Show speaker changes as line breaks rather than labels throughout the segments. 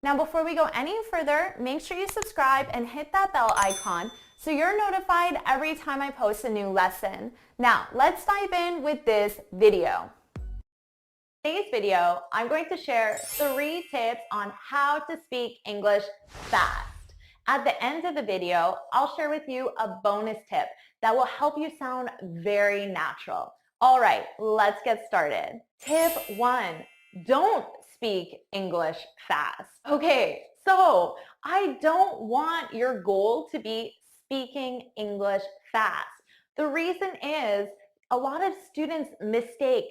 Now, before we go any further, make sure you subscribe and hit that bell icon so you're notified every time I post a new lesson. Now, let's dive in with this video. In today's video, I'm going to share 3 tips on how to speak English fast. At the end of the video, I'll share with you a bonus tip that will help you sound very natural. All right, let's get started. Tip 1, don't speak English fast. Okay, so I don't want your goal to be speaking English fast. The reason is a lot of students mistake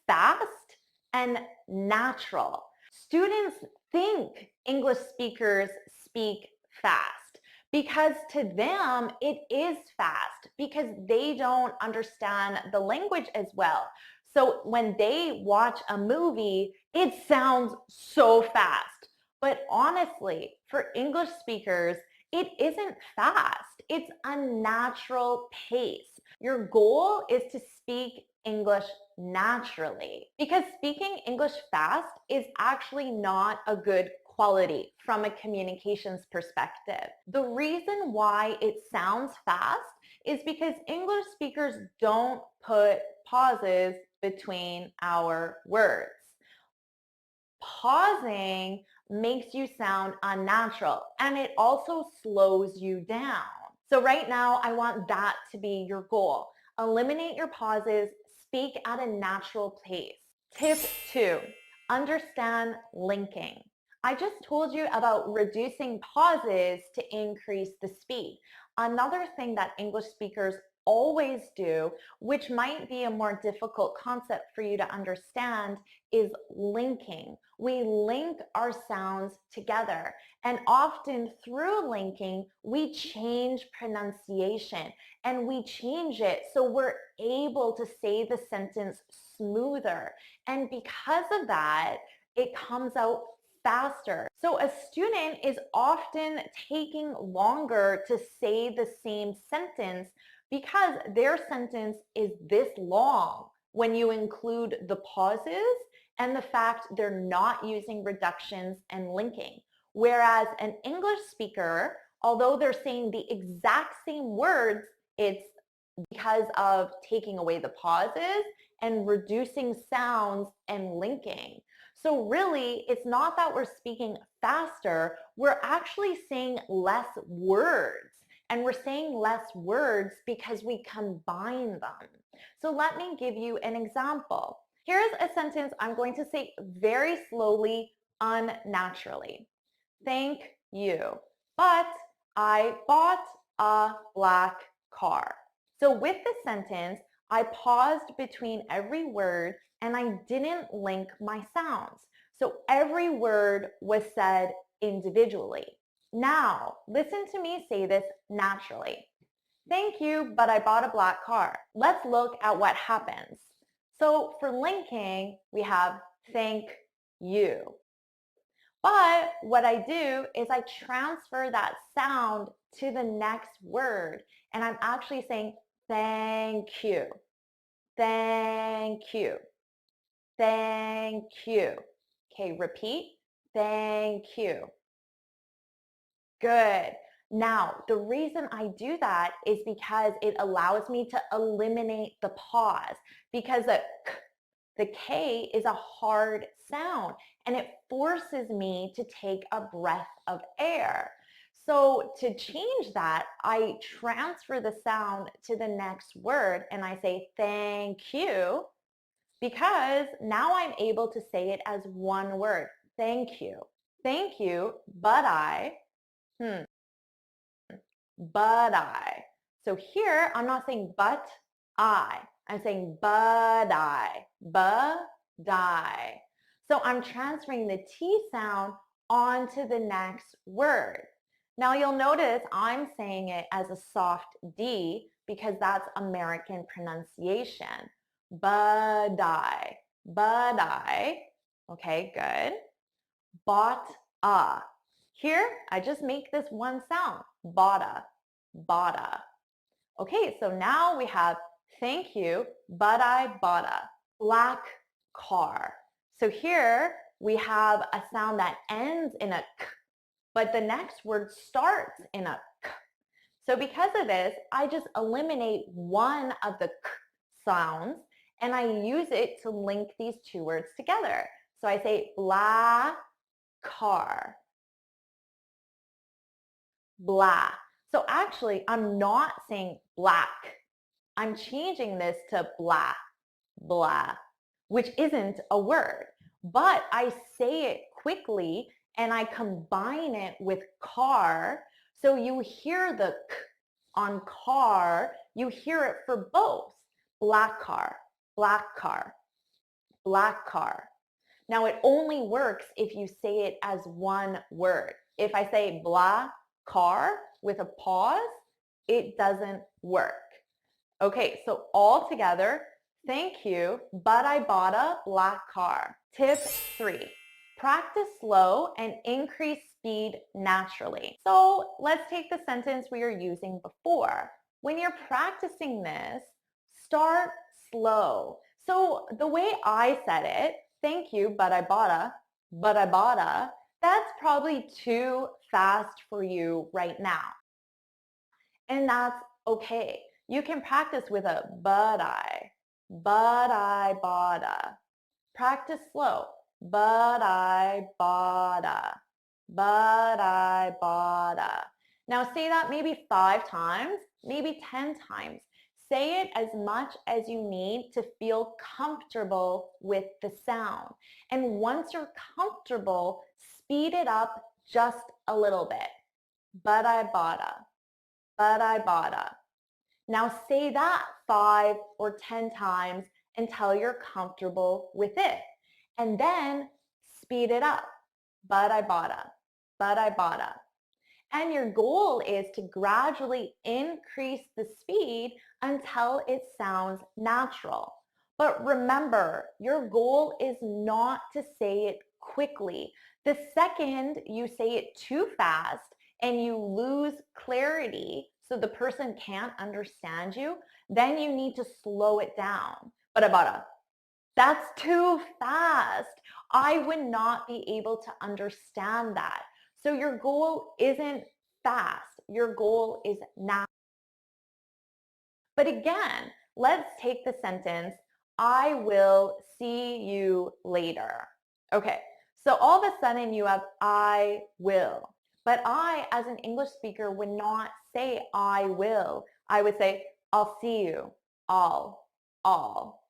fast and natural. Students think English speakers speak fast because to them it is fast because they don't understand the language as well. So when they watch a movie, it sounds so fast. But honestly, for English speakers, it isn't fast. It's a natural pace. Your goal is to speak English naturally because speaking English fast is actually not a good quality from a communications perspective. The reason why it sounds fast is because English speakers don't put pauses between our words. Pausing makes you sound unnatural and it also slows you down. So right now, I want that to be your goal. Eliminate your pauses, speak at a natural pace. Tip 2, understand linking. I just told you about reducing pauses to increase the speed. Another thing that English speakers always do, which might be a more difficult concept for you to understand, is linking. We link our sounds together, and often through linking, we change pronunciation and we change it so we're able to say the sentence smoother. And because of that, it comes out faster. So a student is often taking longer to say the same sentence because their sentence is this long when you include the pauses and the fact they're not using reductions and linking. Whereas an English speaker, although they're saying the exact same words, it's because of taking away the pauses and reducing sounds and linking. So really, it's not that we're speaking faster, we're actually saying less words. And we're saying less words because we combine them. So let me give you an example. Here's a sentence I'm going to say very slowly, unnaturally. Thank you, but I bought a black car. So with this sentence, I paused between every word and I didn't link my sounds. So every word was said individually. Now, listen to me say this naturally. Thank you, but I bought a black car. Let's look at what happens. So for linking, we have thank you. But what I do is I transfer that sound to the next word, and I'm actually saying thank you, thank you, thank you. Okay, repeat, thank you. Good. Now, the reason I do that is because it allows me to eliminate the pause because the K is a hard sound and it forces me to take a breath of air. So to change that, I transfer the sound to the next word and I say thank you because now I'm able to say it as one word. Thank you. Thank you, but but I. So here, I'm not saying but I'm saying but I. So I'm transferring the T sound onto the next word. Now you'll notice I'm saying it as a soft D because that's American pronunciation. But I. Okay, good. Bought a. Here, I just make this one sound. Boughta, boughta. Okay, so now we have thank you, but I boughta. Black car. So here, we have a sound that ends in a k, but the next word starts in a k. So because of this, I just eliminate one of the k sounds and I use it to link these two words together. So I say blah, car, blah. So actually, I'm not saying black. I'm changing this to blah, blah, which isn't a word. But I say it quickly and I combine it with car. So you hear the k on car, you hear it for both. Black car, black car, black car. Now it only works if you say it as one word. If I say blah car with a pause, it doesn't work. Okay, so all together, thank you, but I bought a black car. Tip 3, practice slow and increase speed naturally. So let's take the sentence we were using before. When you're practicing this, start slow. So the way I said it, thank you, but I bought a, that's probably too fast for you right now. And that's okay. You can practice with a but I bought a. Practice slow. But I bought a. Now say that maybe 5 times, maybe 10 times. Say it as much as you need to feel comfortable with the sound. And once you're comfortable, speed it up just a little bit. But I bought a. Now say that 5 or 10 times until you're comfortable with it. And then speed it up. But I bought a. And your goal is to gradually increase the speed until it sounds natural. But remember, your goal is not to say it quickly. The second you say it too fast and you lose clarity so the person can't understand you, then you need to slow it down. But that's too fast. I would not be able to understand that. So your goal isn't fast. Your goal is not. But again, let's take the sentence, I will see you later. Okay, so all of a sudden you have I will. But I, as an English speaker, would not say I will. I would say, I'll see you, all.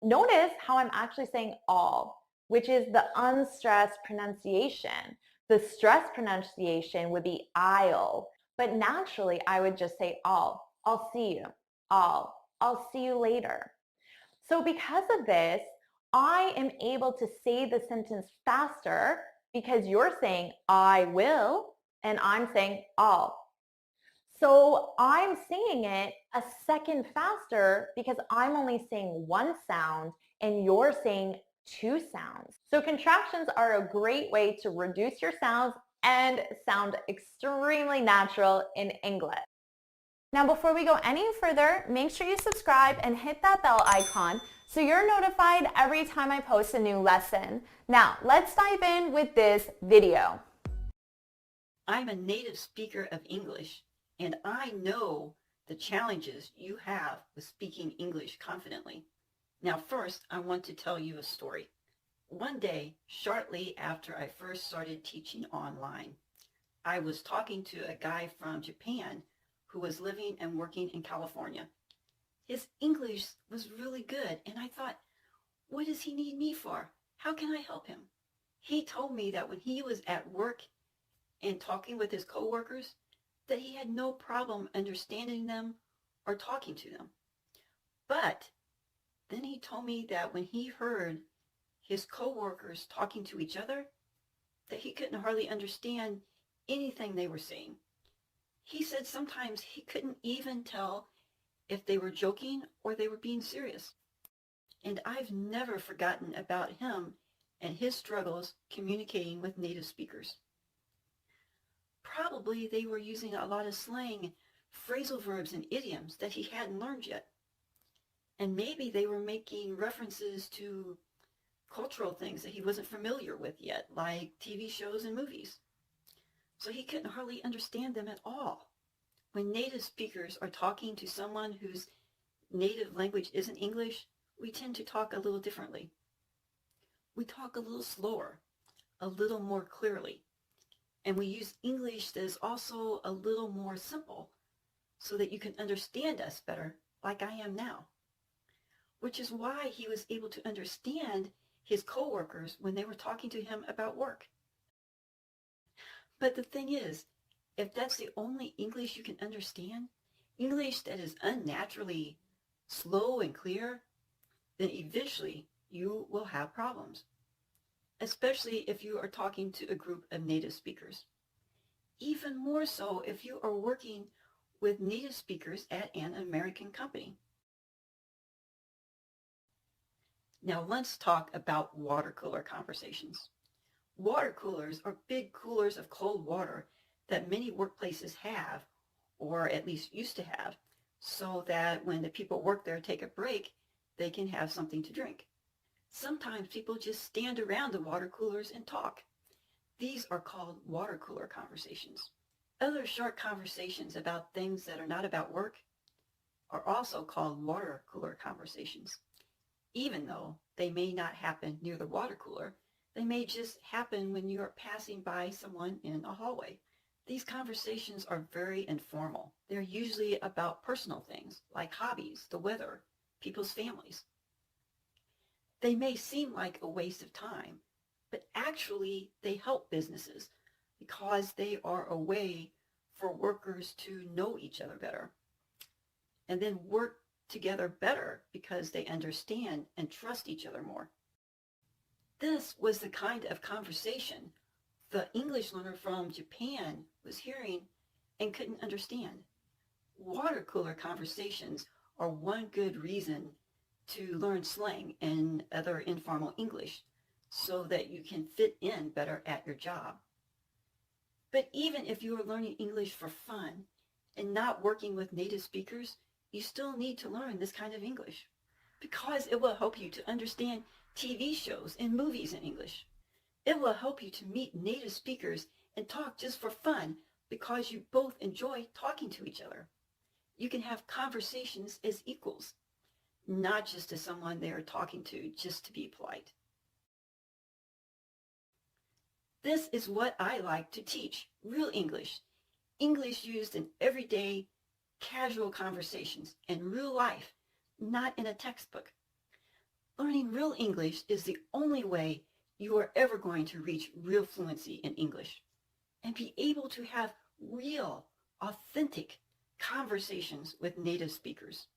Notice how I'm actually saying all, which is the unstressed pronunciation. The stressed pronunciation would be I'll, but naturally I would just say all. I'll see you, all. I'll see you later. So because of this, I am able to say the sentence faster because you're saying I will and I'm saying I'll. So I'm saying it a second faster because I'm only saying one sound and you're saying two sounds. So contractions are a great way to reduce your sounds and sound extremely natural in English. Now before we go any further, make sure you subscribe and hit that bell icon so you're notified every time I post a new lesson. Now let's dive in with this video.
I'm a native speaker of English, and I know the challenges you have with speaking English confidently. Now first, I want to tell you a story. One day, shortly after I first started teaching online, I was talking to a guy from Japan who was living and working in California. His English was really good, and I thought, what does he need me for? How can I help him? He told me that when he was at work and talking with his coworkers, that he had no problem understanding them or talking to them. But then he told me that when he heard his coworkers talking to each other, that he couldn't hardly understand anything they were saying. He said sometimes he couldn't even tell if they were joking or they were being serious. And I've never forgotten about him and his struggles communicating with native speakers. Probably they were using a lot of slang, phrasal verbs, and idioms that he hadn't learned yet. And maybe they were making references to cultural things that he wasn't familiar with yet, like TV shows and movies. So he couldn't hardly understand them at all. When native speakers are talking to someone whose native language isn't English, we tend to talk a little differently. We talk a little slower, a little more clearly, and we use English that is also a little more simple so that you can understand us better, like I am now. Which is why he was able to understand his coworkers when they were talking to him about work. But the thing is, if that's the only English you can understand, English that is unnaturally slow and clear, then eventually you will have problems, especially if you are talking to a group of native speakers. Even more so if you are working with native speakers at an American company. Now let's talk about water cooler conversations. Water coolers are big coolers of cold water that many workplaces have, or at least used to have, so that when the people work there take a break, they can have something to drink. Sometimes people just stand around the water coolers and talk. These are called water cooler conversations. Other short conversations about things that are not about work are also called water cooler conversations. Even though they may not happen near the water cooler, they may just happen when you are passing by someone in a hallway. These conversations are very informal. They're usually about personal things like hobbies, the weather, people's families. They may seem like a waste of time, but actually they help businesses because they are a way for workers to know each other better and then work together better because they understand and trust each other more. This was the kind of conversation the English learner from Japan was hearing and couldn't understand. Water cooler conversations are one good reason to learn slang and other informal English so that you can fit in better at your job. But even if you are learning English for fun and not working with native speakers, you still need to learn this kind of English because it will help you to understand TV shows and movies in English. It will help you to meet native speakers and talk just for fun because you both enjoy talking to each other. You can have conversations as equals, not just as someone they are talking to just to be polite. This is what I like to teach, real English. English used in everyday, casual conversations in real life, not in a textbook. Learning real English is the only way you are ever going to reach real fluency in English and be able to have real, authentic conversations with native speakers.